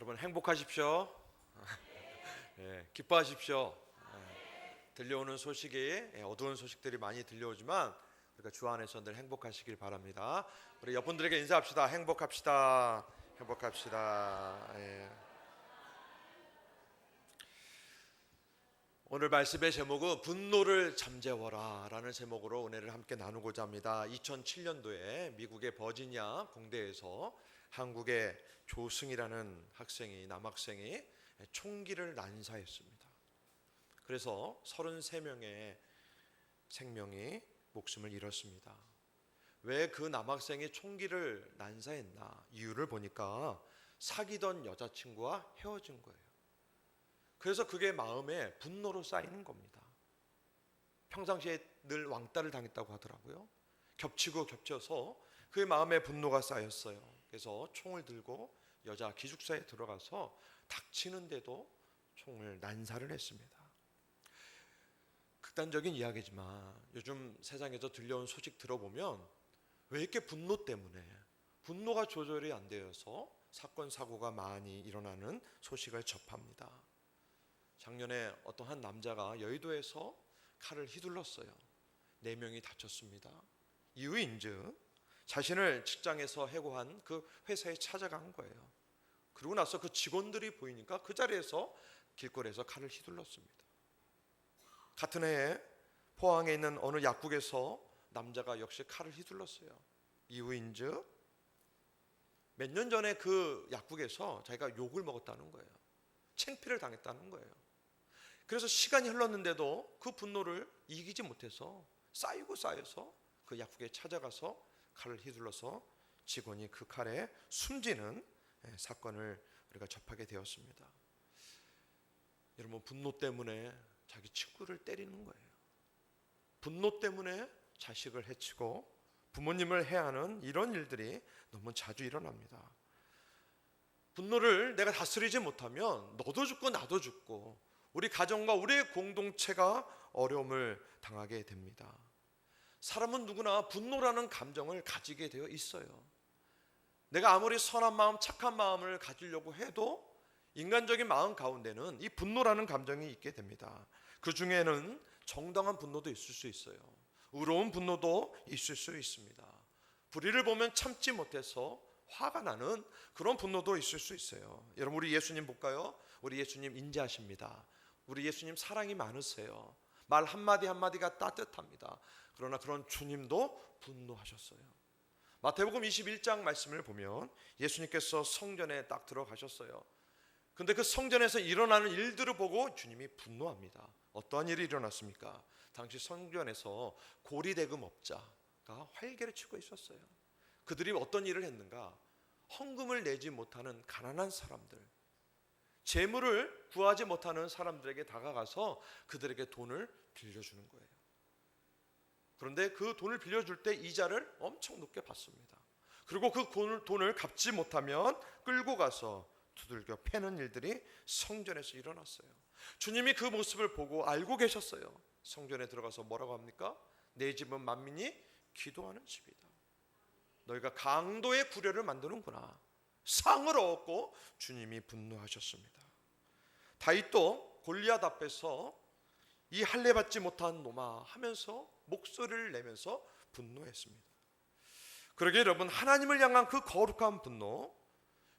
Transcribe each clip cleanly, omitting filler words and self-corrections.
여러분 행복하십시오. 예, 기뻐하십시오. 들려오는 소식이 어두운 소식들이 많이 들려오지만 우리가 주 안에서 늘 행복하시길 바랍니다. 우리 옆분들에게 인사합시다. 행복합시다. 행복합시다. 예. 오늘 말씀의 제목은 분노를 잠재워라 라는 제목으로 은혜를 함께 나누고자 합니다. 2007년도에 미국의 버지니아 공대에서 한국의 조승이라는 남학생이 총기를 난사했습니다. 그래서 33명의 생명이 목숨을 잃었습니다. 왜 그 남학생이 총기를 난사했나? 이유를 보니까 사귀던 여자친구와 헤어진 거예요. 그래서 그게 마음에 분노로 쌓이는 겁니다. 평상시에 늘 왕따를 당했다고 하더라고요. 겹치고 겹쳐서 그의 마음에 분노가 쌓였어요. 그래서 총을 들고 여자 기숙사에 들어가서 닥치는데도 총을 난사를 했습니다. 극단적인 이야기지만 요즘 세상에서 들려온 소식 들어보면 왜 이렇게 분노가 조절이 안 되어서 사건 사고가 많이 일어나는 소식을 접합니다. 작년에 어떤 한 남자가 여의도에서 칼을 휘둘렀어요. 4명이 다쳤습니다. 이유인즉 자신을 직장에서 해고한 그 회사에 찾아간 거예요. 그러고 나서 그 직원들이 보이니까 그 자리에서 길거리에서 칼을 휘둘렀습니다. 같은 해에 포항에 있는 어느 약국에서 남자가 역시 칼을 휘둘렀어요. 이유인즉 몇 년 전에 그 약국에서 자기가 욕을 먹었다는 거예요. 창피를 당했다는 거예요. 그래서 시간이 흘렀는데도 그 분노를 이기지 못해서 쌓여서 그 약국에 찾아가서 칼을 휘둘러서 직원이 그 칼에 숨지는 사건을 우리가 접하게 되었습니다. 여러분, 분노 때문에 자기 친구를 때리는 거예요. 분노 때문에 자식을 해치고 부모님을 해하는 이런 일들이 너무 자주 일어납니다. 분노를 내가 다스리지 못하면 너도 죽고 나도 죽고 우리 가정과 우리의 공동체가 어려움을 당하게 됩니다. 사람은 누구나 분노라는 감정을 가지게 되어 있어요. 내가 아무리 선한 마음, 착한 마음을 가지려고 해도 인간적인 마음 가운데는 이 분노라는 감정이 있게 됩니다. 그 중에는 정당한 분노도 있을 수 있어요. 의로운 분노도 있을 수 있습니다. 불의를 보면 참지 못해서 화가 나는 그런 분노도 있을 수 있어요. 여러분, 우리 예수님 볼까요? 우리 예수님 인자하십니다. 우리 예수님 사랑이 많으세요. 말 한마디 한마디가 따뜻합니다. 그러나 그런 주님도 분노하셨어요. 마태복음 21장 말씀을 보면 예수님께서 성전에 딱 들어가셨어요. 근데 그 성전에서 일어나는 일들을 보고 주님이 분노합니다. 어떠한 일이 일어났습니까? 당시 성전에서 고리대금업자가 활개를 치고 있었어요. 그들이 어떤 일을 했는가? 헌금을 내지 못하는 가난한 사람들, 재물을 구하지 못하는 사람들에게 다가가서 그들에게 돈을 빌려주는 거예요. 그런데 그 돈을 빌려줄 때 이자를 엄청 높게 받습니다. 그리고 그 돈을 갚지 못하면 끌고 가서 두들겨 패는 일들이 성전에서 일어났어요. 주님이 그 모습을 보고 알고 계셨어요. 성전에 들어가서 뭐라고 합니까? 내 집은 만민이 기도하는 집이다. 너희가 강도의 구려를 만드는구나. 상을 얻고 주님이 분노하셨습니다. 다윗도 골리앗 앞에서 이 할례 받지 못한 놈아 하면서 목소리를 내면서 분노했습니다. 그러게 여러분, 하나님을 향한 그 거룩한 분노,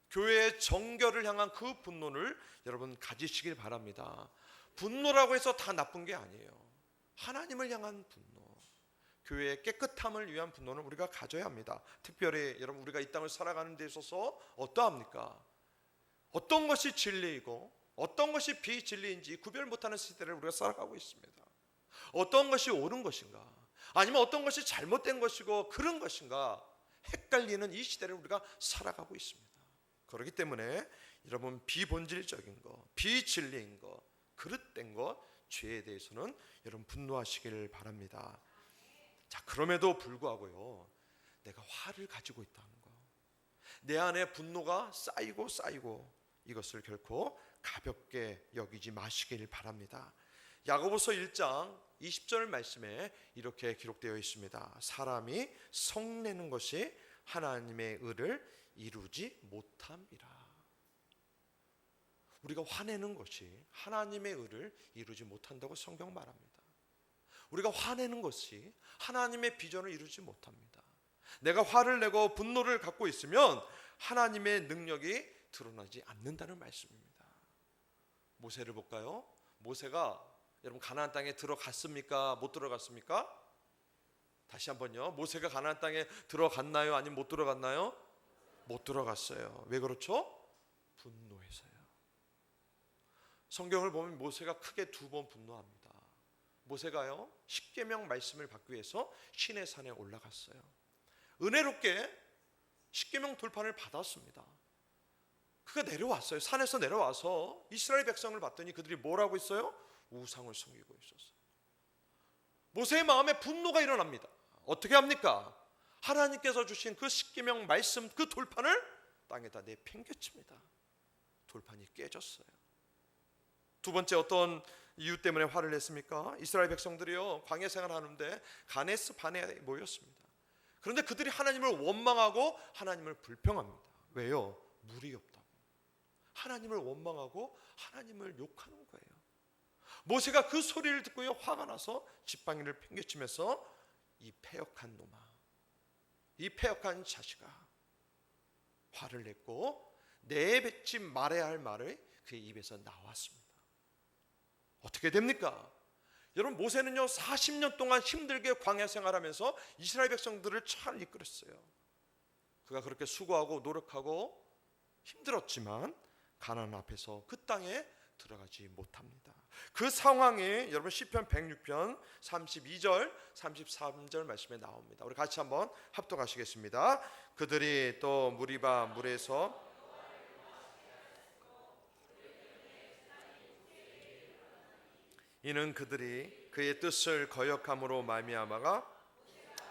교회의 정결을 향한 그 분노를 여러분 가지시길 바랍니다. 분노라고 해서 다 나쁜 게 아니에요. 하나님을 향한 분노, 교회의 깨끗함을 위한 분노는 우리가 가져야 합니다. 특별히 여러분, 우리가 이 땅을 살아가는 데 있어서 어떠합니까? 어떤 것이 진리이고 어떤 것이 비진리인지 구별 못하는 시대를 우리가 살아가고 있습니다. 어떤 것이 옳은 것인가, 아니면 어떤 것이 잘못된 것이고 그런 것인가 헷갈리는 이 시대를 우리가 살아가고 있습니다. 그렇기 때문에 여러분, 비본질적인 것, 비진리인 것, 그릇된 것, 죄에 대해서는 여러분 분노하시길 바랍니다. 자, 그럼에도 불구하고요, 내가 화를 가지고 있다는 거, 내 안에 분노가 쌓이고 이것을 결코 가볍게 여기지 마시길 바랍니다. 야고보서 1장 20절 말씀에 이렇게 기록되어 있습니다. 사람이 성내는 것이 하나님의 의를 이루지 못함이라. 우리가 화내는 것이 하나님의 의를 이루지 못한다고 성경 말합니다. 우리가 화내는 것이 하나님의 비전을 이루지 못합니다. 내가 화를 내고 분노를 갖고 있으면 하나님의 능력이 드러나지 않는다는 말씀입니다. 모세를 볼까요? 모세가 여러분 가나안 땅에 들어갔습니까? 못 들어갔습니까? 다시 한번요. 모세가 가나안 땅에 들어갔나요? 아니면 못 들어갔나요? 못 들어갔어요. 왜 그렇죠? 분노해서요. 성경을 보면 모세가 크게 2번 분노합니다. 모세가요, 십계명 말씀을 받기 위해서 시내산에 올라갔어요. 은혜롭게 십계명 돌판을 받았습니다. 그가 내려왔어요. 산에서 내려와서 이스라엘 백성을 봤더니 그들이 뭘 하고 있어요? 우상을 섬기고 있었어요. 모세의 마음에 분노가 일어납니다. 어떻게 합니까? 하나님께서 주신 그 십계명 말씀 그 돌판을 땅에다 내팽개칩니다. 돌판이 깨졌어요. 2번째 어떤 이유 때문에 화를 냈습니까? 이스라엘 백성들이요, 광야 생활하는데 가네스 바네아에 모였습니다. 그런데 그들이 하나님을 원망하고 하나님을 불평합니다. 왜요? 물이 없다고. 하나님을 원망하고 하나님을 욕하는 거예요. 모세가 그 소리를 듣고요, 화가 나서 지팡이를 팽개치면서 이 패역한 놈아, 이 패역한 자식아, 화를 냈고 내뱉지 말아야 할 말이 그의 입에서 나왔습니다. 어떻게 됩니까? 여러분, 모세는요 40년 동안 힘들게 광야 생활하면서 이스라엘 백성들을 잘 이끌었어요. 그가 그렇게 수고하고 노력하고 힘들었지만 가나안 앞에서 그 땅에 들어가지 못합니다. 그 상황이 여러분 시편 106편 32절 33절 말씀에 나옵니다. 우리 같이 한번 합독하시겠습니다. 그들이 또 무리바 물에서 이는 그들이 그의 뜻을 거역함으로 말미암아가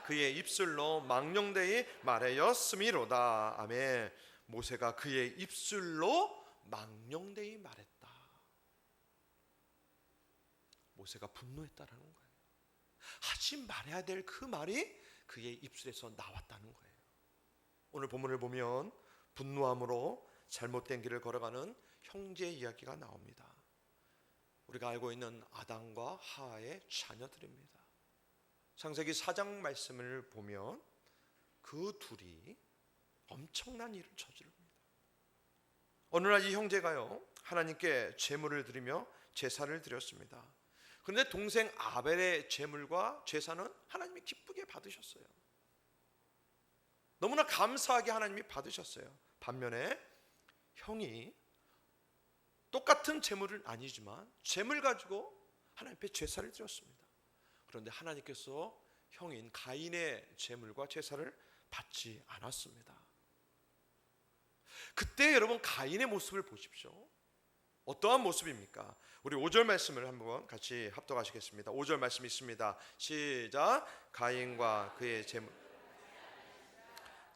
그의 입술로 망령되이 말하였음이로다. 아멘. 모세가 그의 입술로 망령되이 말했다. 모세가 분노했다라는 거예요. 하지 말아야 될 그 말이 그의 입술에서 나왔다는 거예요. 오늘 본문을 보면 분노함으로 잘못된 길을 걸어가는 형제 이야기가 나옵니다. 우리가 알고 있는 아담과 하와의 자녀들입니다. 창세기 4장 말씀을 보면 그 둘이 엄청난 일을 저지릅니다. 어느 날 이 형제가요 하나님께 제물을 드리며 제사를 드렸습니다. 그런데 동생 아벨의 제물과 제사는 하나님이 기쁘게 받으셨어요. 너무나 감사하게 하나님이 받으셨어요. 반면에 형이 똑같은 제물은 아니지만 제물 가지고 하나님 앞에 제사를 드렸습니다. 그런데 하나님께서 형인 가인의 제물과 제사를 받지 않았습니다. 그때 여러분 가인의 모습을 보십시오. 어떠한 모습입니까? 우리 5절 말씀을 한번 같이 합독하시겠습니다. 5절 말씀 있습니다. 시작. 가인과 그의 제물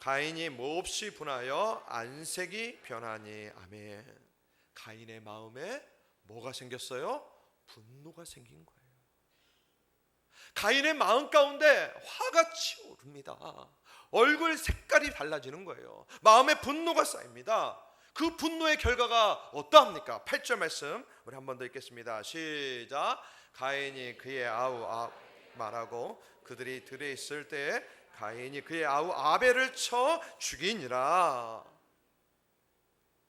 가인이 몹시 분하여 안색이 변하니. 아멘. 가인의 마음에 뭐가 생겼어요? 분노가 생긴 거예요. 가인의 마음 가운데 화가 치오릅니다. 얼굴 색깔이 달라지는 거예요. 마음에 분노가 쌓입니다. 그 분노의 결과가 어떠합니까? 8절 말씀 우리 한 번 더 읽겠습니다. 시작. 가인이 그의 아우 말하고 그들이 들에 있을 때 가인이 그의 아우 아벨을 쳐 죽이니라.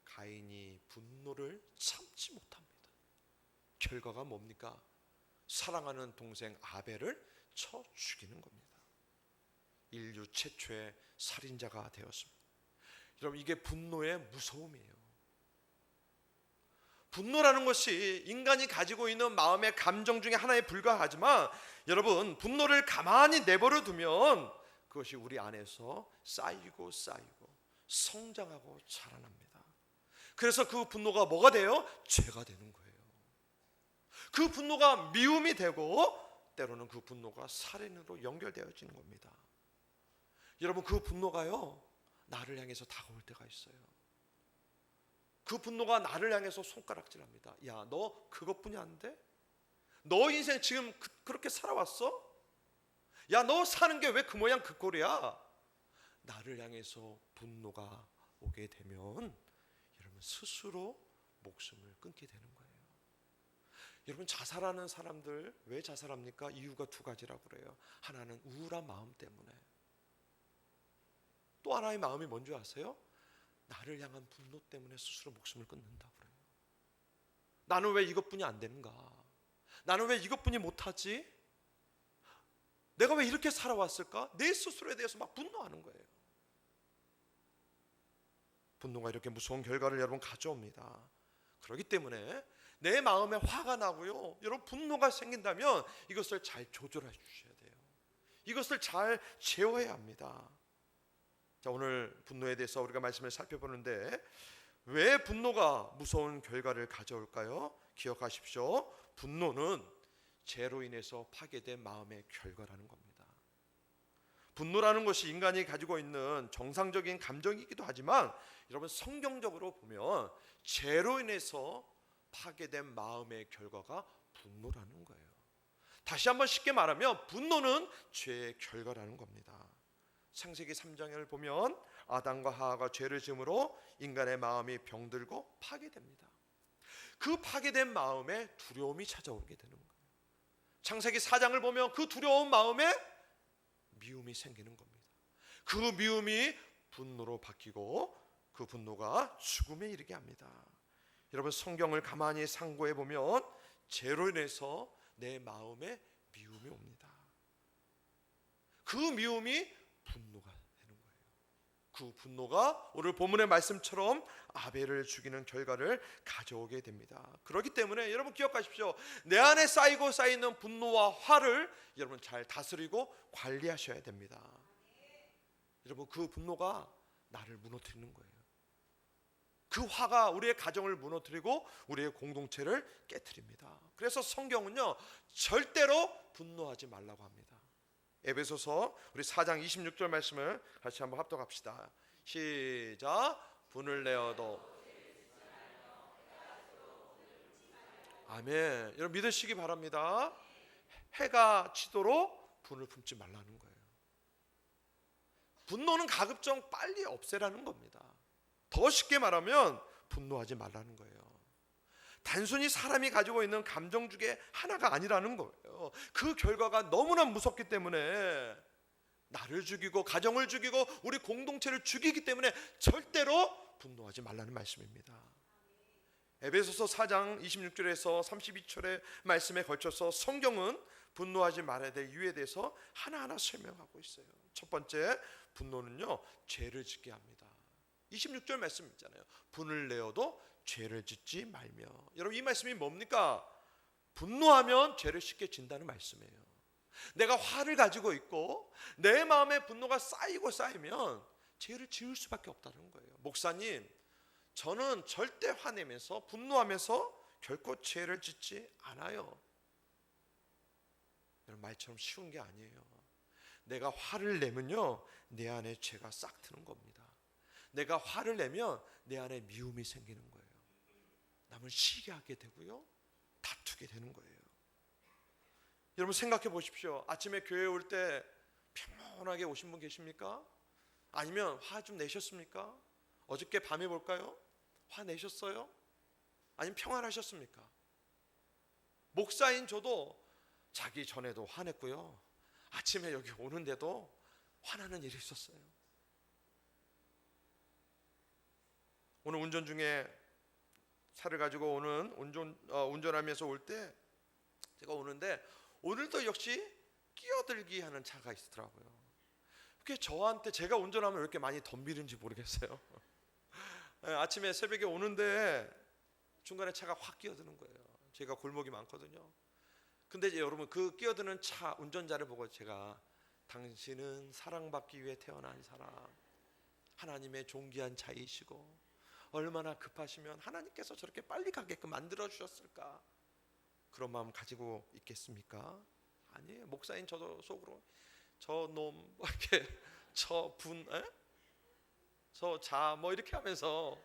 가인이 분노를 참지 못합니다. 결과가 뭡니까? 사랑하는 동생 아벨을 쳐 죽이는 겁니다. 인류 최초의 살인자가 되었습니다. 여러분, 이게 분노의 무서움이에요. 분노라는 것이 인간이 가지고 있는 마음의 감정 중에 하나에 불과하지만 여러분, 분노를 가만히 내버려 두면 그것이 우리 안에서 쌓이고 성장하고 자라납니다. 그래서 그 분노가 뭐가 돼요? 죄가 되는 거예요. 그 분노가 미움이 되고 때로는 그 분노가 살인으로 연결되어지는 겁니다. 여러분, 그 분노가요 나를 향해서 다가올 때가 있어요. 그 분노가 나를 향해서 손가락질합니다. 야, 너 그것뿐이 안 돼? 너 인생 지금 그렇게 살아왔어? 야, 너 사는 게 왜 그 모양 그 꼴이야? 나를 향해서 분노가 오게 되면 여러분 스스로 목숨을 끊게 되는 거예요. 여러분, 자살하는 사람들 왜 자살합니까? 이유가 두 가지라고 그래요. 하나는 우울한 마음 때문에, 또 하나의 마음이 뭔지 아세요? 나를 향한 분노 때문에 스스로 목숨을 끊는다고 그래요. 나는 왜 이것뿐이 안 되는가? 나는 왜 이것뿐이 못하지? 내가 왜 이렇게 살아왔을까? 내 스스로에 대해서 막 분노하는 거예요. 분노가 이렇게 무서운 결과를 여러분 가져옵니다. 그렇기 때문에 내 마음에 화가 나고요, 여러분 분노가 생긴다면 이것을 잘 조절해 주셔야 돼요. 이것을 잘 제어해야 합니다. 자, 오늘 분노에 대해서 우리가 말씀을 살펴보는데, 왜 분노가 무서운 결과를 가져올까요? 기억하십시오. 분노는 죄로 인해서 파괴된 마음의 결과라는 겁니다. 분노라는 것이 인간이 가지고 있는 정상적인 감정이기도 하지만, 여러분 성경적으로 보면 죄로 인해서 파괴된 마음의 결과가 분노라는 거예요. 다시 한번 쉽게 말하면 분노는 죄의 결과라는 겁니다. 창세기 3장을 보면 아담과 하와가 죄를 지음으로 인간의 마음이 병들고 파괴됩니다. 그 파괴된 마음에 두려움이 찾아오게 되는 거예요. 창세기 4장을 보면 그 두려운 마음에 미움이 생기는 겁니다. 그 미움이 분노로 바뀌고 그 분노가 죽음에 이르게 합니다. 여러분, 성경을 가만히 상고해 보면 죄로 인해서 내 마음에 미움이 옵니다. 그 미움이 분노가 되는 거예요. 그 분노가 오늘 본문의 말씀처럼 아벨을 죽이는 결과를 가져오게 됩니다. 그렇기 때문에 여러분 기억하십시오. 내 안에 쌓이고 쌓이는 분노와 화를 여러분 잘 다스리고 관리하셔야 됩니다. 여러분, 그 분노가 나를 무너뜨리는 거예요. 그 화가 우리의 가정을 무너뜨리고 우리의 공동체를 깨트립니다. 그래서 성경은요, 절대로 분노하지 말라고 합니다. 에베소서 우리 4장 26절 말씀을 같이 한번 합독합시다. 시작. 분을 내어도, 아멘. 여러분 믿으시기 바랍니다. 해가 치도록 분을 품지 말라는 거예요. 분노는 가급적 빨리 없애라는 겁니다. 더 쉽게 말하면 분노하지 말라는 거예요. 단순히 사람이 가지고 있는 감정 중에 하나가 아니라는 거예요. 그 결과가 너무나 무섭기 때문에 나를 죽이고 가정을 죽이고 우리 공동체를 죽이기 때문에 절대로 분노하지 말라는 말씀입니다. 에베소서 4장 26절에서 32절의 말씀에 걸쳐서 성경은 분노하지 말아야 될 이유에 대해서 하나하나 설명하고 있어요. 첫 번째, 분노는요 죄를 짓게 합니다. 26절 말씀 있잖아요. 분을 내어도 죄를 짓지 말며. 여러분, 이 말씀이 뭡니까? 분노하면 죄를 쉽게 진다는 말씀이에요. 내가 화를 가지고 있고 내 마음에 분노가 쌓이고 쌓이면 죄를 지을 수밖에 없다는 거예요. 목사님, 저는 절대 화내면서 분노하면서 결코 죄를 짓지 않아요. 여러분, 말처럼 쉬운 게 아니에요. 내가 화를 내면요 내 안에 죄가 싹 트는 겁니다. 내가 화를 내면 내 안에 미움이 생기는 거예요. 남을 시기하게 하게 되고요, 다투게 되는 거예요. 여러분 생각해 보십시오. 아침에 교회 올 때 평온하게 오신 분 계십니까? 아니면 화 좀 내셨습니까? 어저께 밤에 볼까요? 화 내셨어요? 아니면 평안하셨습니까? 목사인 저도 자기 전에도 화냈고요, 아침에 여기 오는데도 화나는 일이 있었어요. 오늘 운전 중에 차를 가지고 오는 운전하면서 올 때 제가 오는데 오늘도 역시 끼어들기 하는 차가 있더라고요. 그게 저한테, 제가 운전하면 왜 이렇게 많이 덤비는지 모르겠어요. 아침에 새벽에 오는데 중간에 차가 확 끼어드는 거예요. 제가 골목이 많거든요. 근데 이제 여러분, 그 끼어드는 차 운전자를 보고 제가, 당신은 사랑받기 위해 태어난 사람, 하나님의 존귀한 자이시고 얼마나 급하시면 하나님께서 저렇게 빨리 가게끔 만들어 주셨을까, 그런 마음 가지고 있겠습니까? 아니에요. 목사인 저도 속으로 저놈 이렇게 저분 저자 뭐 이렇게 하면서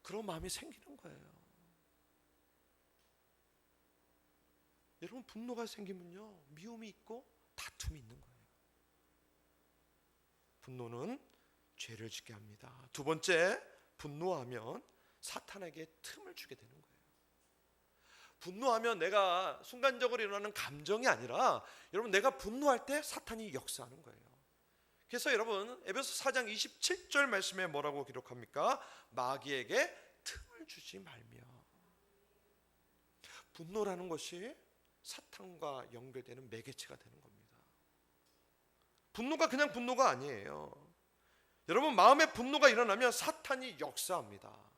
그런 마음이 생기는 거예요. 여러분, 분노가 생기면요 미움이 있고 다툼이 있는 거예요. 분노는 죄를 짓게 합니다. 두 번째, 분노하면 사탄에게 틈을 주게 되는 거예요. 분노하면 내가 순간적으로 일어나는 감정이 아니라 여러분 내가 분노할 때 사탄이 역사하는 거예요. 그래서 여러분 에베소 4장 27절 말씀에 뭐라고 기록합니까? 마귀에게 틈을 주지 말며. 분노라는 것이 사탄과 연결되는 매개체가 되는 겁니다. 분노가 그냥 분노가 아니에요. 여러분 마음에 분노가 일어나면 사탄이 역사합니다.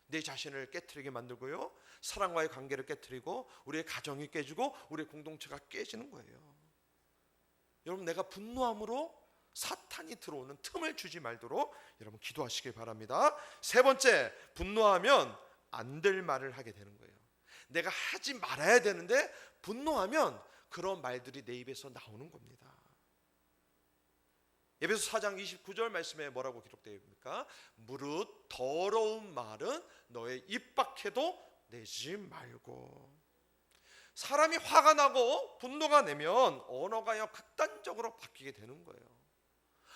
내 자신을 깨트리게 만들고요, 사랑과의 관계를 깨트리고 우리의 가정이 깨지고 우리의 공동체가 깨지는 거예요. 여러분 내가 분노함으로 사탄이 들어오는 틈을 주지 말도록 여러분 기도하시길 바랍니다. 세 번째, 분노하면 안 될 말을 하게 되는 거예요. 내가 하지 말아야 되는데 분노하면 그런 말들이 내 입에서 나오는 겁니다. 에베소 4장 29절 말씀에 뭐라고 기록되어 있습니까? 무릇 더러운 말은 너의 입 밖에도 내지 말고. 사람이 화가 나고 분노가 내면 언어가 극단적으로 바뀌게 되는 거예요.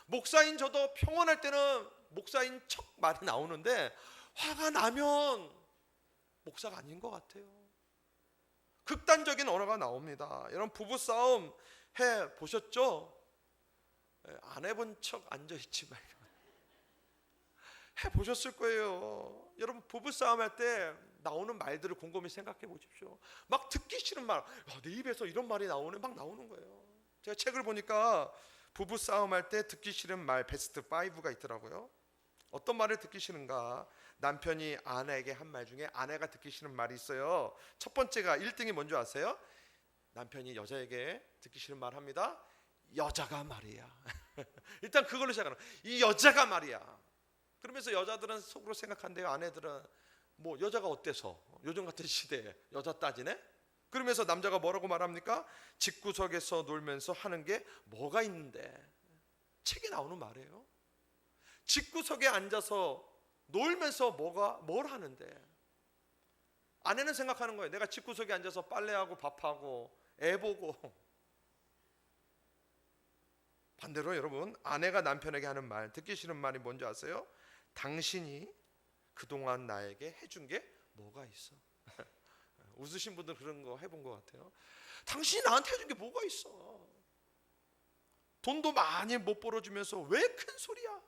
목사인 저도 평온할 때는 목사인 척 말이 나오는데 화가 나면 목사가 아닌 것 같아요. 극단적인 언어가 나옵니다. 여러분 부부싸움 해보셨죠? 안 해본 척 앉아있지 말고 해보셨을 거예요. 여러분 부부싸움 할 때 나오는 말들을 곰곰이 생각해 보십시오. 막 듣기 싫은 말, 내 입에서 이런 말이 나오네, 막 나오는 거예요. 제가 책을 보니까 부부싸움 할 때 듣기 싫은 말 베스트 5가 있더라고요. 어떤 말을 듣기 싫은가? 남편이 아내에게 한 말 중에 아내가 듣기 싫은 말이 있어요. 첫 번째가 1등이 뭔지 아세요? 남편이 여자에게 듣기 싫은 말 합니다. 여자가 말이야. 일단 그걸로 시작하는 거예요. 이 여자가 말이야. 그러면서 여자들은 속으로 생각한대요. 아내들은 뭐 여자가 어때서 요즘 같은 시대에 여자 따지네? 그러면서 남자가 뭐라고 말합니까? 집구석에서 놀면서 하는 게 뭐가 있는데. 책에 나오는 말이에요. 집구석에 앉아서 놀면서 뭘 하는데. 아내는 생각하는 거예요. 내가 집구석에 앉아서 빨래하고 밥하고 애 보고. 반대로 여러분 아내가 남편에게 하는 말, 듣기 싫은 말이 뭔지 아세요? 당신이 그동안 나에게 해준 게 뭐가 있어? 웃으신 분들 그런 거 해본 것 같아요. 당신이 나한테 해준 게 뭐가 있어? 돈도 많이 못 벌어주면서 왜 큰 소리야?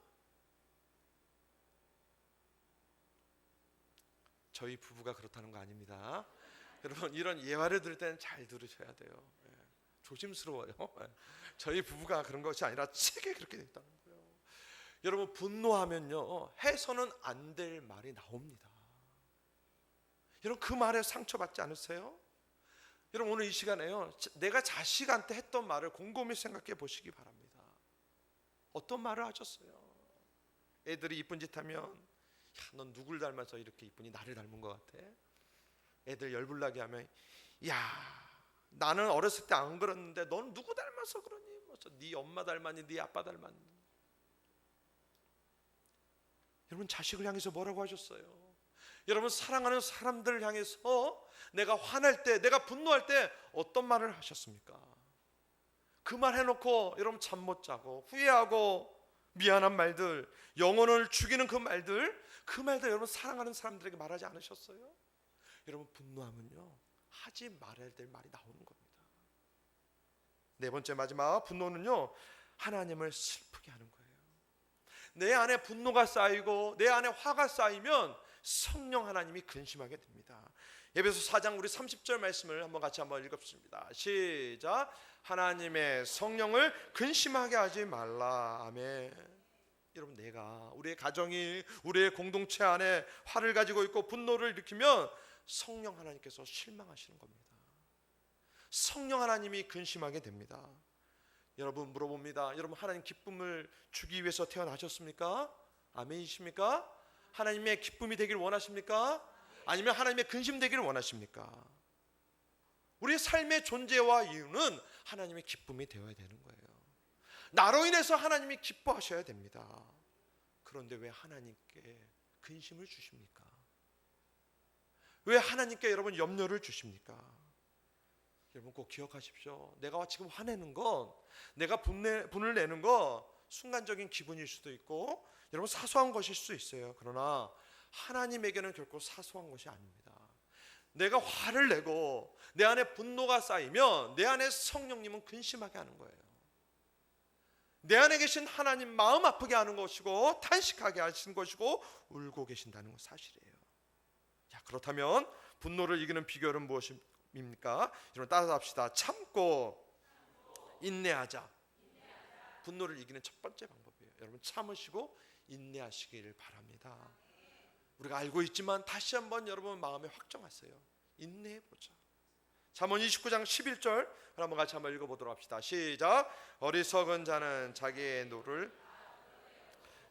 저희 부부가 그렇다는 거 아닙니다. 여러분 이런 예화를 들을 때는 잘 들으셔야 돼요. 조심스러워요. 저희 부부가 그런 것이 아니라 책에 그렇게 되어 있다는 거예요. 여러분 분노하면요 해서는 안 될 말이 나옵니다. 여러분 그 말에 상처받지 않으세요? 여러분 오늘 이 시간에요 내가 자식한테 했던 말을 곰곰이 생각해 보시기 바랍니다. 어떤 말을 하셨어요? 애들이 이쁜 짓 하면 넌 누굴 닮아서 이렇게 이쁘니? 나를 닮은 것 같아. 애들 열불나게 하면 나는 어렸을 때 안 그랬는데 넌 누구 닮아서 그러니? 네 엄마 닮았니? 네 아빠 닮았니? 여러분 자식을 향해서 뭐라고 하셨어요? 여러분 사랑하는 사람들을 향해서 내가 화날 때, 내가 분노할 때 어떤 말을 하셨습니까? 그 말 해놓고 여러분 잠 못 자고 후회하고 미안한 말들, 영혼을 죽이는 그 말들 여러분 사랑하는 사람들에게 말하지 않으셨어요? 여러분 분노하면요 하지 말아야 될 말이 나오는 겁니다. 네 번째 마지막, 분노는요 하나님을 슬프게 하는 거예요. 내 안에 분노가 쌓이고 내 안에 화가 쌓이면 성령 하나님이 근심하게 됩니다. 에베소 4장 우리 30절 말씀을 같이 한번 읽읍시다. 시작. 하나님의 성령을 근심하게 하지 말라. 아멘. 여러분 내가 우리의 가정이 우리의 공동체 안에 화를 가지고 있고 분노를 일으키면 성령 하나님께서 실망하시는 겁니다. 성령 하나님이 근심하게 됩니다. 여러분 물어봅니다. 여러분 하나님 기쁨을 주기 위해서 태어나셨습니까? 아멘이십니까? 하나님의 기쁨이 되길 원하십니까? 아니면 하나님의 근심 되기를 원하십니까? 우리의 삶의 존재와 이유는 하나님의 기쁨이 되어야 되는 거예요. 나로 인해서 하나님이 기뻐하셔야 됩니다. 그런데 왜 하나님께 근심을 주십니까? 왜 하나님께 여러분 염려를 주십니까? 여러분 꼭 기억하십시오. 내가 지금 화내는 건, 내가 분을 내는 건 순간적인 기분일 수도 있고 여러분 사소한 것일 수 있어요. 그러나 하나님에게는 결코 사소한 것이 아닙니다. 내가 화를 내고 내 안에 분노가 쌓이면 내 안에 성령님은 근심하게 하는 거예요. 내 안에 계신 하나님 마음 아프게 하는 것이고 탄식하게 하시는 것이고 울고 계신다는 건 사실이에요. 자, 그렇다면 분노를 이기는 비결은 무엇입니까? 여러분 따라서 합시다. 참고 인내하자. 분노를 이기는 첫 번째 방법이에요. 여러분 참으시고 인내하시길 바랍니다. 우리가 알고 있지만 다시 한번 여러분 마음에 확정하세요. 인내해보자. 잠언 29장 11절 한번 같이 한번 읽어보도록 합시다. 시작. 어리석은 자는 자기의 노를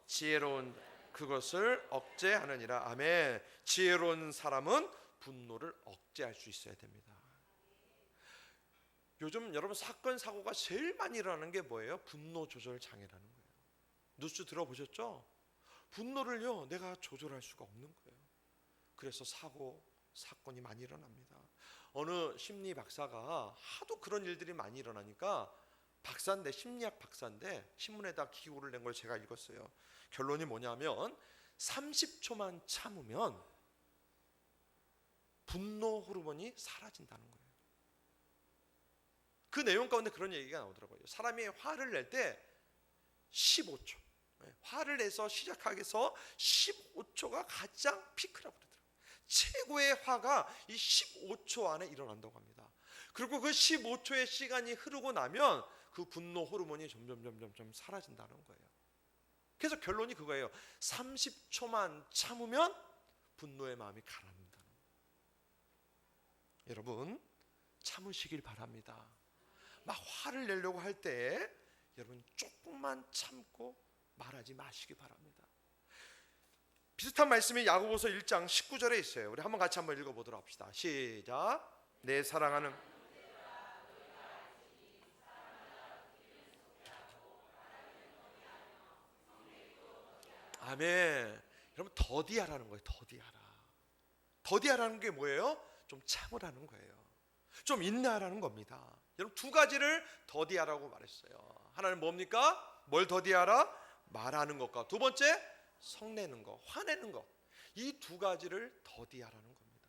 지혜로운 그것을 억제하느니라. 아멘. 지혜로운 사람은 분노를 억제할 수 있어야 됩니다. 요즘 여러분 사건 사고가 제일 많이 일어나는 게 뭐예요? 분노 조절 장애라는 거예요. 뉴스 들어보셨죠? 분노를요 내가 조절할 수가 없는 거예요. 그래서 사건이 많이 일어납니다. 어느 심리 박사가 하도 그런 일들이 많이 일어나니까 박사인데, 심리학 박사인데 신문에다 기고를 낸 걸 제가 읽었어요. 결론이 뭐냐면 30초만 참으면 분노 호르몬이 사라진다는 거예요. 그 내용 가운데 그런 얘기가 나오더라고요. 사람이 화를 낼 때 15초, 화를 내서 시작하기 위해서 15초가 가장 피크라고 그러더라고요. 최고의 화가 이 15초 안에 일어난다고 합니다. 그리고 그 15초의 시간이 흐르고 나면 그 분노 호르몬이 점점 사라진다는 거예요. 그래서 결론이 그거예요. 30초만 참으면 분노의 마음이 가라앉는다는 거예요. 여러분 참으시길 바랍니다. 막 화를 내려고 할 때 여러분 조금만 참고 말하지 마시기 바랍니다. 비슷한 말씀이 야고보서 1장 19절에 있어요. 우리 같이 한번 읽어보도록 합시다. 시작. 내 사랑하는 아멘. 여러분 더디하라는 거예요. 더디하라는 게 뭐예요? 좀 참으라는 거예요. 좀 인내하라는 겁니다. 여러분 두 가지를 더디하라고 말했어요. 하나는 뭡니까? 뭘 더디하라? 말하는 것과 두 번째 성내는 것, 화내는 것. 이 두 가지를 더디하라는 겁니다.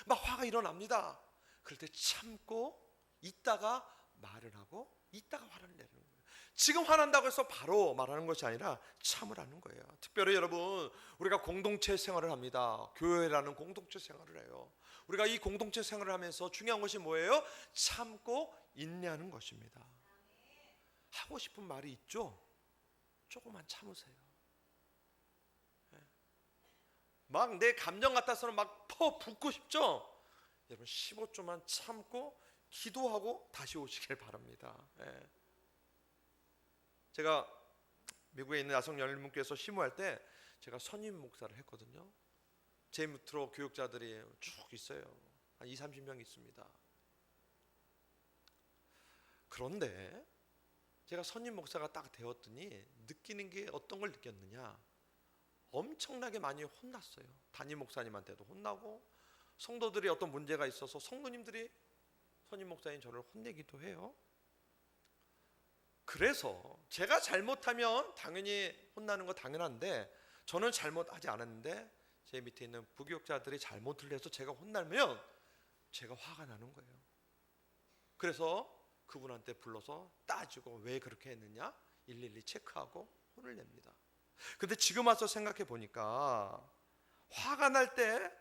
막 화가 일어납니다. 그럴 때 참고 있다가 말을 하고 있다가 화를 내는 거예요. 지금 화난다고 해서 바로 말하는 것이 아니라 참으라는 거예요. 특별히 여러분 우리가 공동체 생활을 합니다. 교회라는 공동체 생활을 해요. 우리가 이 공동체 생활을 하면서 중요한 것이 뭐예요? 참고 인내하는 것입니다. 하고 싶은 말이 있죠? 조금만 참으세요. 막 내 감정 같아서는 막 퍼붓고 싶죠? 여러분 15초만 참고 기도하고 다시 오시길 바랍니다. 제가 미국에 있는 야성열린문교에서 심우할 때 제가 선임 목사를 했거든요. 제 밑으로 교육자들이 쭉 있어요. 한 20-30명 있습니다. 그런데 제가 선임 목사가 딱 되었더니 느끼는 게 어떤 걸 느꼈느냐? 엄청나게 많이 혼났어요. 담임 목사님한테도 혼나고 성도들이 어떤 문제가 있어서 성도님들이 선임 목사님 저를 혼내기도 해요. 그래서 제가 잘못하면 당연히 혼나는 거 당연한데 저는 잘못하지 않았는데 제 밑에 있는 부교육자들이 잘못을 해서 제가 혼나면 제가 화가 나는 거예요. 그래서 그분한테 불러서 따지고 왜 그렇게 했느냐 일일이 체크하고 혼을 냅니다. 근데 지금 와서 생각해 보니까 화가 날 때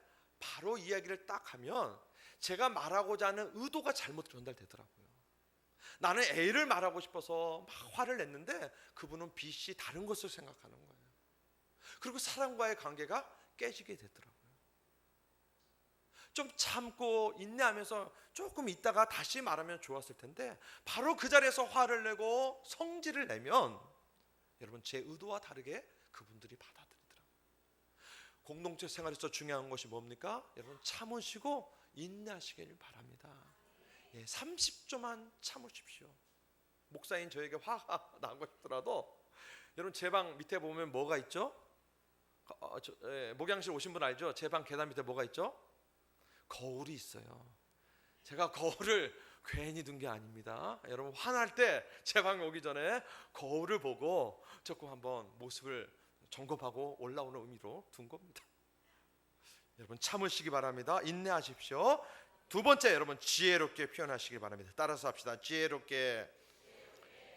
바로 이야기를 딱 하면 제가 말하고자 하는 의도가 잘못 전달되더라고요. 나는 A를 말하고 싶어서 막 화를 냈는데 그분은 B, C 다른 것을 생각하는 거예요. 그리고 사람과의 관계가 깨지게 되더라고요. 좀 참고 인내하면서 조금 있다가 다시 말하면 좋았을 텐데 바로 그 자리에서 화를 내고 성질을 내면 여러분 제 의도와 다르게 그분들이 받아들이더라고요. 공동체 생활에서 중요한 것이 뭡니까? 여러분 참으시고 인내하시길 바랍니다. 30초만 참으십시오. 목사님 저에게 화가 나고 싶더라도 여러분 제 방 밑에 보면 뭐가 있죠? 목양실 오신 분 알죠? 제 방 계단 밑에 뭐가 있죠? 거울이 있어요. 제가 거울을 괜히 둔 게 아닙니다. 여러분 화날 때 제 방에 오기 전에 거울을 보고 조금 한번 모습을 점검하고 올라오는 의미로 둔 겁니다. 여러분 참으시기 바랍니다. 인내하십시오. 두 번째, 여러분 지혜롭게 표현하시기 바랍니다. 따라서 합시다. 지혜롭게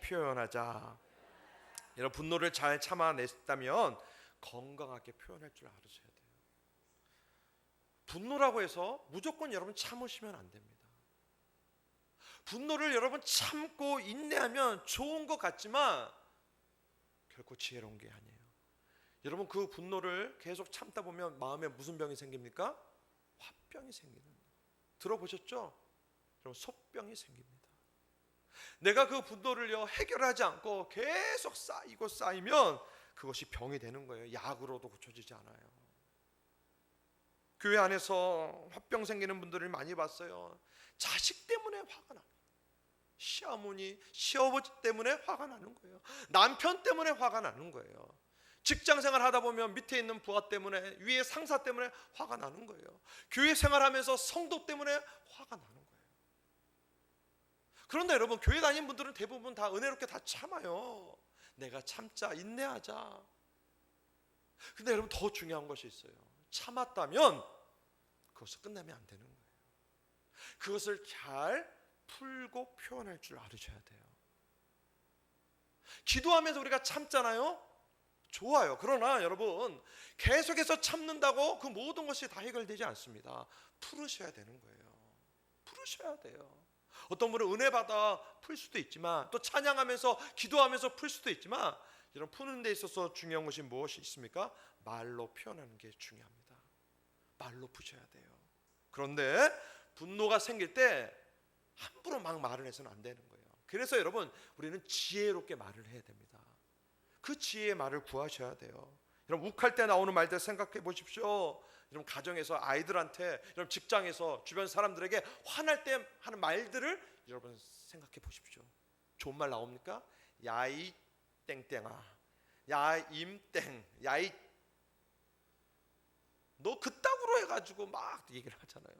표현하자. 여러분 분노를 잘 참아냈다면 건강하게 표현할 줄 알으셔야 돼요. 분노라고 해서 무조건 여러분 참으시면 안 됩니다. 분노를 여러분 참고 인내하면 좋은 것 같지만 결코 지혜로운 게 아니에요. 여러분 그 분노를 계속 참다 보면 마음에 무슨 병이 생깁니까? 화병이 생기는 거예요. 들어보셨죠? 여러분 속병이 생깁니다. 내가 그 분노를요 해결하지 않고 계속 쌓이면 그것이 병이 되는 거예요. 약으로도 고쳐지지 않아요. 교회 안에서 화병 생기는 분들을 많이 봤어요. 자식 때문에 화가 나요. 시어머니, 시아버지 때문에 화가 나는 거예요. 남편 때문에 화가 나는 거예요. 직장생활 하다 보면 밑에 있는 부하 때문에, 위에 상사 때문에 화가 나는 거예요. 교회 생활하면서 성도 때문에 화가 나는 거예요. 그런데 여러분 교회 다니는 분들은 대부분 다 은혜롭게 다 참아요. 내가 참자, 인내하자. 근데 여러분 더 중요한 것이 있어요. 참았다면 그것을 끝내면 안 되는 거예요. 그것을 잘 풀고 표현할 줄 알으셔야 돼요. 기도하면서 우리가 참잖아요. 좋아요. 그러나 여러분 계속해서 참는다고 그 모든 것이 다 해결되지 않습니다. 풀으셔야 되는 거예요. 풀으셔야 돼요. 어떤 분은 은혜 받아 풀 수도 있지만, 또 찬양하면서 기도하면서 풀 수도 있지만, 여러분 푸는 데 있어서 중요한 것이 무엇이 있습니까? 말로 표현하는 게 중요합니다. 말로 푸셔야 돼요. 그런데 분노가 생길 때 함부로 막 말을 해서는 안 되는 거예요. 그래서 여러분 우리는 지혜롭게 말을 해야 됩니다. 그 지혜의 말을 구하셔야 돼요. 여러분 욱할 때 나오는 말들 생각해 보십시오. 여러분 가정에서 아이들한테, 여러분 직장에서 주변 사람들에게 화날 때 하는 말들을 여러분 생각해 보십시오. 좋은 말 나옵니까? 야이 땡땡아, 야임땡, 야이 너 그따구로 해가지고 막 얘기를 하잖아요.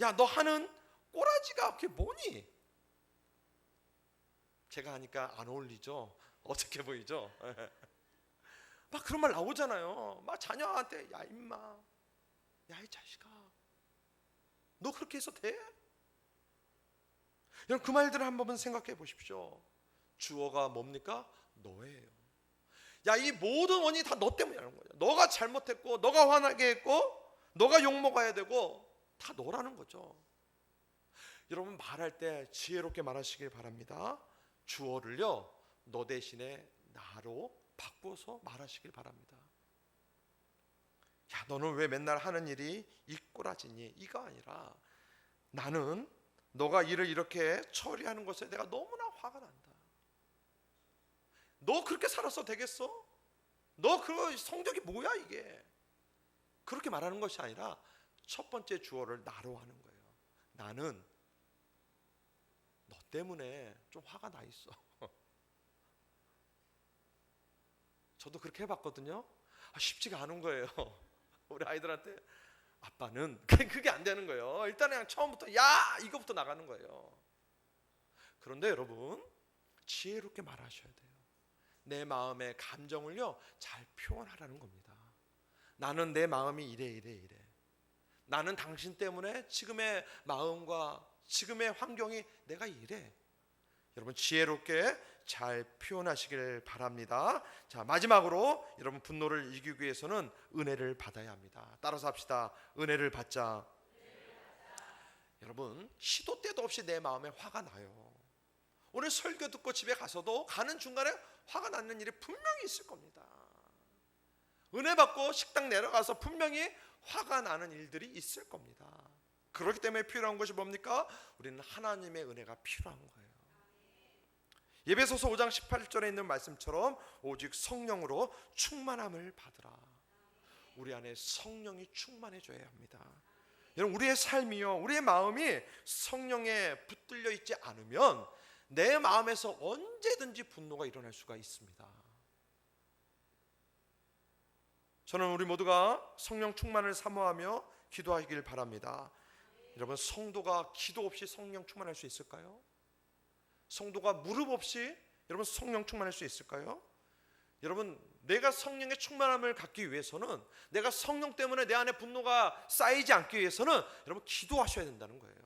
야 너 하는 꼬라지가 그게 뭐니? 제가 하니까 안 어울리죠? 어색해 보이죠? 막 그런 말 나오잖아요. 막 자녀한테 야 임마, 야 이 자식아, 너 그렇게 해서 돼? 여러분 그 말들을 한 번만 생각해 보십시오. 주어가 뭡니까? 너예요. 야 이 모든 원인이 다 너 때문이라는 거예요. 너가 잘못했고, 너가 화나게 했고, 너가 욕먹어야 되고, 다 너라는 거죠. 여러분 말할 때 지혜롭게 말하시길 바랍니다. 주어를요 너 대신에 나로 바꿔서 말하시길 바랍니다. 야 너는 왜 맨날 하는 일이 이 꼬라지니? 이거 아니라 나는 너가 일을 이렇게 처리하는 것에 내가 너무나 화가 난다. 너 그렇게 살아서 되겠어? 너 그 성격이 뭐야 이게? 그렇게 말하는 것이 아니라 첫 번째 주어를 나로 하는 거예요. 나는 너 때문에 좀 화가 나 있어. 저도 그렇게 해봤거든요. 쉽지가 않은 거예요. 우리 아이들한테 아빠는 그게 안 되는 거예요. 일단 그냥 처음부터 야 이거부터 나가는 거예요. 그런데 여러분 지혜롭게 말하셔야 돼요. 내 마음의 감정을요 잘 표현하라는 겁니다. 나는 내 마음이 이래. 나는 당신 때문에 지금의 마음과 지금의 환경이 내가 이래. 여러분 지혜롭게 잘 표현하시길 바랍니다. 자 마지막으로 여러분 분노를 이기기 위해서는 은혜를 받아야 합니다. 따라서 합시다. 은혜를 받자. 여러분 시도 때도 없이 내 마음에 화가 나요. 오늘 설교 듣고 집에 가서도 가는 중간에 화가 나는 일이 분명히 있을 겁니다. 은혜 받고 식당 내려가서 분명히 화가 나는 일들이 있을 겁니다. 그렇기 때문에 필요한 것이 뭡니까? 우리는 하나님의 은혜가 필요한 거예요. 에베소서 5장 18절에 있는 말씀처럼 오직 성령으로 충만함을 받으라. 우리 안에 성령이 충만해져야 합니다. 여러분 우리의 삶이요 우리의 마음이 성령에 붙들려 있지 않으면 내 마음에서 언제든지 분노가 일어날 수가 있습니다. 저는 우리 모두가 성령 충만을 사모하며 기도하길 바랍니다. 여러분 성도가 기도 없이 성령 충만할 수 있을까요? 성도가 무릎 없이 여러분 성령 충만할 수 있을까요? 여러분 내가 성령의 충만함을 갖기 위해서는, 내가 성령 때문에 내 안에 분노가 쌓이지 않기 위해서는 여러분 기도하셔야 된다는 거예요.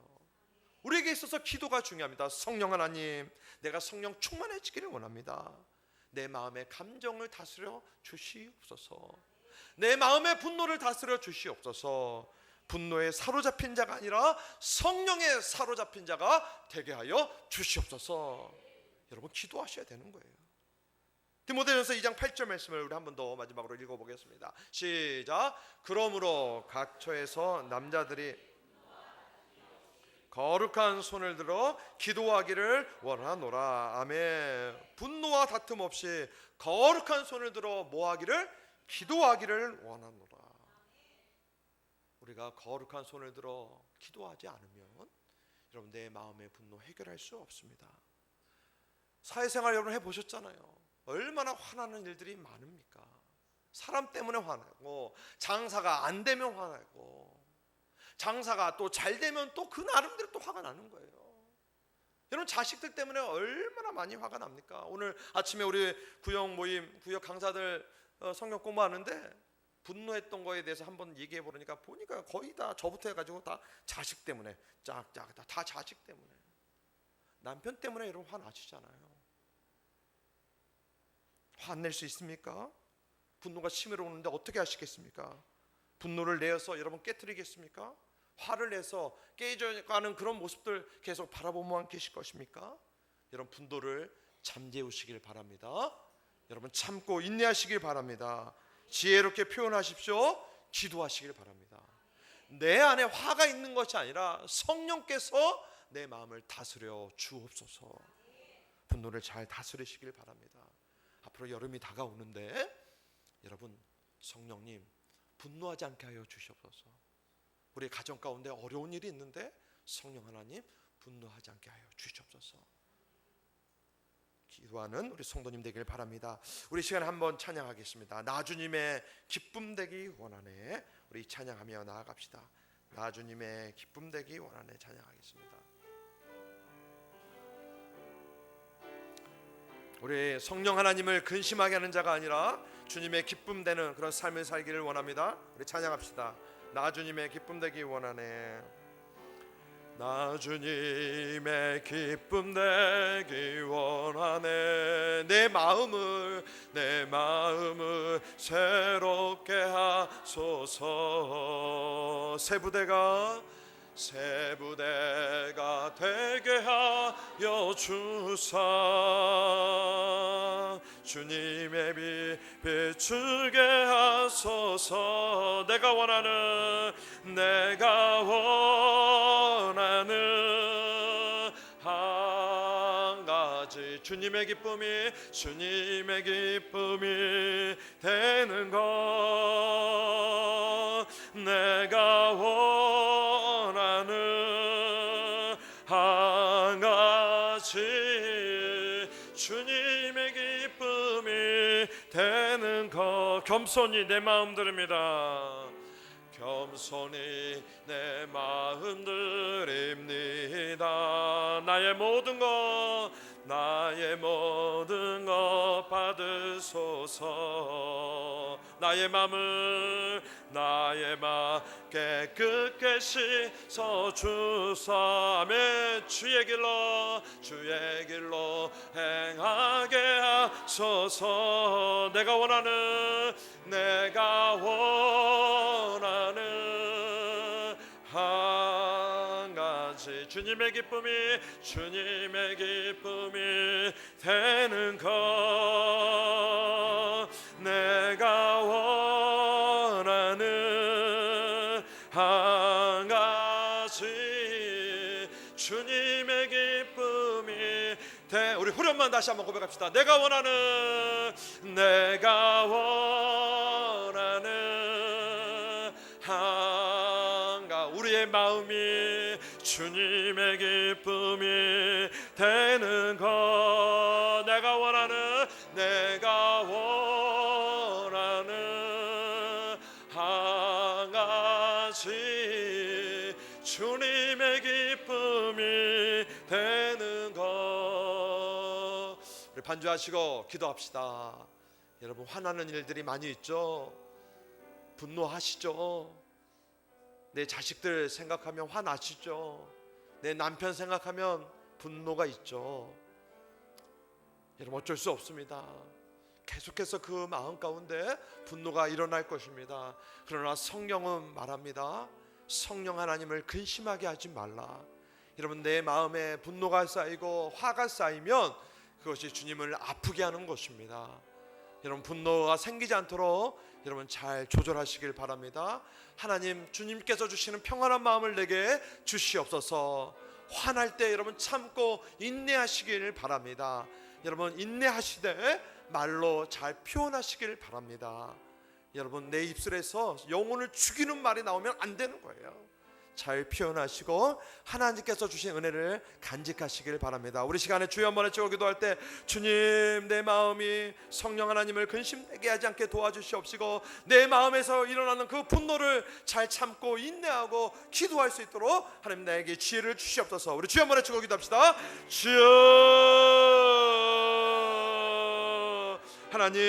우리에게 있어서 기도가 중요합니다. 성령 하나님, 내가 성령 충만해지기를 원합니다. 내 마음의 감정을 다스려 주시옵소서. 내 마음의 분노를 다스려 주시옵소서. 분노에 사로잡힌 자가 아니라 성령에 사로잡힌 자가 되게 하여 주시옵소서. 여러분 기도하셔야 되는 거예요. 디모데전서 2장 8절 말씀을 우리 한 번 더 마지막으로 읽어보겠습니다. 시작. 그러므로 각 처에서 남자들이 거룩한 손을 들어 기도하기를 원하노라. 아멘. 분노와 다툼 없이 거룩한 손을 들어 뭐하기를? 기도하기를 원하노라. 우리가 거룩한 손을 들어 기도하지 않으면 여러분 내 마음의 분노 해결할 수 없습니다. 사회생활 여러분 해보셨잖아요. 얼마나 화나는 일들이 많습니까? 사람 때문에 화나고, 장사가 안 되면 화나고, 장사가 또 잘 되면 또 그 나름대로 또 화가 나는 거예요. 여러분 자식들 때문에 얼마나 많이 화가 납니까? 오늘 아침에 우리 구역 모임, 구역 강사들 성경 공부하는데 분노했던 거에 대해서 한번 얘기해 보니까 거의 다 저부터 해가지고 다 자식 때문에 짝짝 다 자식 때문에. 남편 때문에 여러분 화 나시잖아요. 화 안 낼 수 있습니까? 분노가 치밀어 오는데 어떻게 하시겠습니까? 분노를 내어서 여러분 깨트리겠습니까? 화를 내서 깨져가는 그런 모습들 계속 바라보고만 계실 것입니까? 여러분 분노를 잠재우시길 바랍니다. 여러분 참고 인내하시길 바랍니다. 지혜롭게 표현하십시오. 기도하시길 바랍니다. 내 안에 화가 있는 것이 아니라 성령께서 내 마음을 다스려 주옵소서. 분노를 잘 다스리시길 바랍니다. 앞으로 여름이 다가오는데 여러분 성령님 분노하지 않게 하여 주시옵소서. 우리 가정 가운데 어려운 일이 있는데 성령 하나님 분노하지 않게 하여 주시옵소서. 기도하는 우리 성도님 되길 바랍니다. 우리 시간에 한번 찬양하겠습니다. 나 주님의 기쁨 되기 원하네. 우리 찬양하며 나아갑시다. 나 주님의 기쁨 되기 원하네. 찬양하겠습니다. 우리 성령 하나님을 근심하게 하는 자가 아니라 주님의 기쁨 되는 그런 삶을 살기를 원합니다. 우리 찬양합시다. 나 주님의 기쁨 되기 원하네. 나 주님의 기쁨 되기 원하네. 내 마음을 새롭게 하소서. 새 부대가 되게 하여 주사. 주님의 빛 비추게 하소서. 내가 원하는 한 가지 주님의 기쁨이 되는 것. 내가 원하는 한 가지 주님의 기쁨이 되는 것. 겸손히 내 마음 드립니다. 겸손히 내 마음 드립니다. 나의 모든 것 받으소서. 나의 맘을 깨끗게 씻어주사. 아멘. 주의 길로 행하게 하소서. 내가 원하는 한 가지 주님의 기쁨이 되는 것. 내가 원하는 한 가지 주님의 기쁨이 우리 후렴만 다시 한번 고백합시다. 내가 원하는 우리의 마음이 주님의 기쁨이 되는 것. 내가 원하는 한 가지 주님의 기쁨이 되는 것. 우리 반주하시고 기도합시다. 여러분, 화나는 일들이 많이 있죠. 분노하시죠. 내 자식들 생각하면 화나시죠. 내 남편 생각하면 분노가 있죠. 여러분, 어쩔 수 없습니다. 계속해서 그 마음 가운데 분노가 일어날 것입니다. 그러나 성경은 말합니다. 성령 하나님을 근심하게 하지 말라. 여러분, 내 마음에 분노가 쌓이고 화가 쌓이면 그것이 주님을 아프게 하는 것입니다. 여러분, 분노가 생기지 않도록 여러분 잘 조절하시길 바랍니다. 하나님, 주님께서 주시는 평안한 마음을 내게 주시옵소서. 화날 때 여러분 참고 인내하시길 바랍니다. 여러분, 인내하시되 말로 잘 표현하시길 바랍니다. 여러분, 내 입술에서 영혼을 죽이는 말이 나오면 안 되는 거예요. 잘 표현하시고 하나님께서 주신 은혜를 간직하시길 바랍니다. 우리 시간에 주여 한번 외치고 기도할 때, 주님, 내 마음이 성령 하나님을 근심되게 하지 않게 도와주시옵시고 내 마음에서 일어나는 그 분노를 잘 참고 인내하고 기도할 수 있도록 하나님 나에게 지혜를 주시옵소서. 우리 주여 한번 외치고 기도합시다. 주여 하나님,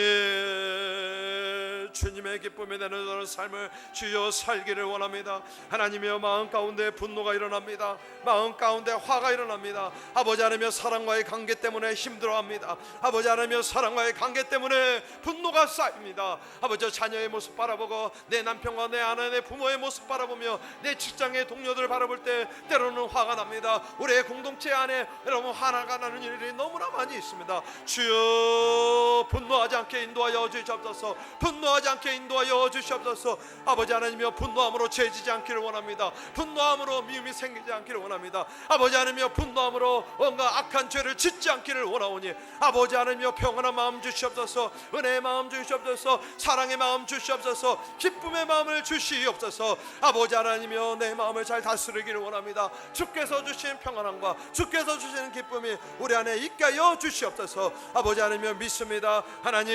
주님의 기쁨이 내는 삶을 주여 살기를 원합니다. 하나님이여, 마음 가운데 분노가 일어납니다. 마음 가운데 화가 일어납니다. 아버지 하나님이여, 사랑과의 관계 때문에 힘들어합니다. 아버지 하나님이여, 사랑과의 관계 때문에 분노가 쌓입니다. 아버지, 자녀의 모습 바라보고 내 남편과 내 아내, 내 부모의 모습 바라보며 내 직장의 동료들 바라볼 때 때로는 화가 납니다. 우리의 공동체 안에 여러분 화가 나는 일이 너무나 많이 있습니다. 주여, 분노하지 않게 인도하여 주시옵소서. 분노하지 않게 인도하여 주시옵소서. 아버지 하나님이여, 분노함으로 죄지지 않기를 원합니다. 분노함으로 미움이 생기지 않기를 원합니다. 아버지 하나님이여, 분노함으로 뭔가 악한 죄를 짓지 않기를 원하오니 아버지 하나님이여, 평안한 마음 주시옵소서. 은혜의 마음 주시옵소서. 사랑의 마음 주시옵소서. 기쁨의 마음을 주시옵소서. 아버지 하나님이여, 내 마음을 잘 다스리기를 원합니다. 주께서 주신 평안함과 주께서 주시는 기쁨이 우리 안에 있게 하여 주시옵소서. 아버지 하나님이여, 믿습니다. 하나님,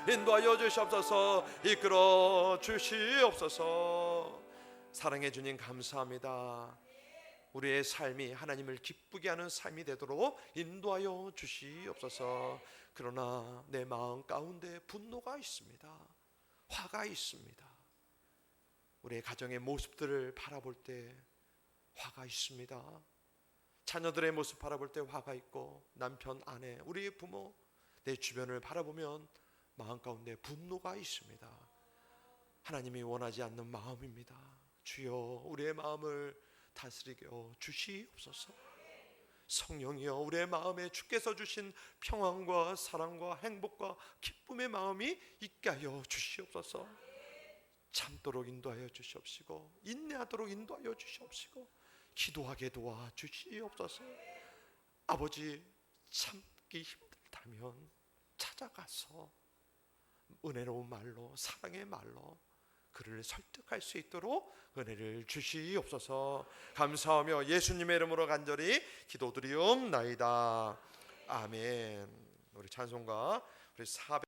인도하여 주시옵소서. 이끌어 주시옵소서. 사랑해 주님, 감사합니다. 우리의 삶이 하나님을 기쁘게 하는 삶이 되도록 인도하여 주시옵소서. 그러나 내 마음 가운데 분노가 있습니다. 화가 있습니다. 우리의 가정의 모습들을 바라볼 때 화가 있습니다. 자녀들의 모습 바라볼 때 화가 있고, 남편, 아내, 우리의 부모, 내 주변을 바라보면 마음 가운데 분노가 있습니다. 하나님이 원하지 않는 마음입니다. 주여, 우리의 마음을 다스리게 주시옵소서. 성령이여, 우리의 마음에 주께서 주신 평안과 사랑과 행복과 기쁨의 마음이 있게 하여 주시옵소서. 참도록 인도하여 주시옵시고 인내하도록 인도하여 주시옵시고 기도하게 도와 주시옵소서. 아버지, 참기 힘들다면 찾아가서 은혜로운 말로, 사랑의 말로 그를 설득할 수 있도록 은혜를 주시옵소서. 감사하며 예수님의 이름으로 간절히 기도드리옵나이다. 아멘. 우리 찬송가 우리 400